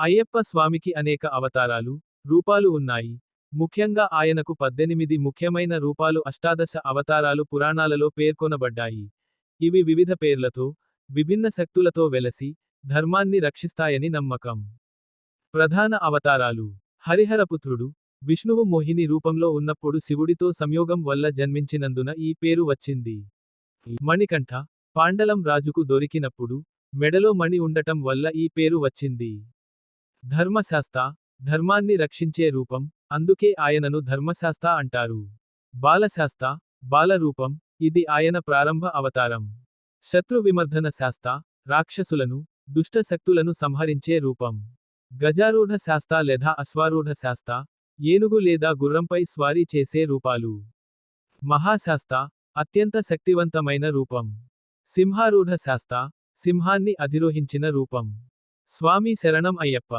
అయ్యప్ప స్వామికి అనేక అవతారాలు, రూపాలు ఉన్నాయి. ముఖ్యంగా ఆయనకు 18 ముఖ్యమైన రూపాలు అష్టాదశ అవతారాలు పురాణాలలో పేర్కొనబడ్డాయి. ఇవి వివిధ పేర్లతో, విభిన్న శక్తులతో వెలసి, ధర్మాన్ని రక్షిస్తాయని నమ్మకం. ప్రధాన అవతారాలు. హరిహరపుత్రుడు. విష్ణువు మోహిని రూపంలో ఉన్నప్పుడు శివుడితో సంయోగం వల్ల జన్మించినందున ఈ పేరు వచ్చింది. మణికంఠ. పాండలం రాజుకు దొరికినప్పుడు, మెడలో మణి ఉండటం వల్ల ఈ పేరు వచ్చింది. ధర్మశాస్త. ధర్మాన్ని రక్షించే రూపం, అందుకే ఆయనను ధర్మశాస్త అంటారు. బాలశాస్త. బాలరూపం, ఇది ఆయన ప్రారంభ అవతారం. శత్రు విమర్దన శాస్త. రాక్షసులను, దుష్ట శక్తులను సంహరించే రూపం. గజారూఢ శాస్త లేదా అశ్వారూఢ శాస్త, ఏనుగు లేదా గుర్రంపై స్వారీ చేసే రూపాలు. మహాశాస్త. అత్యంత శక్తివంతమైన రూపం. సింహారూఢ శాస్త. సింహాన్ని అధిరోహించిన రూపం. స్వామి శరణం అయ్యప్ప.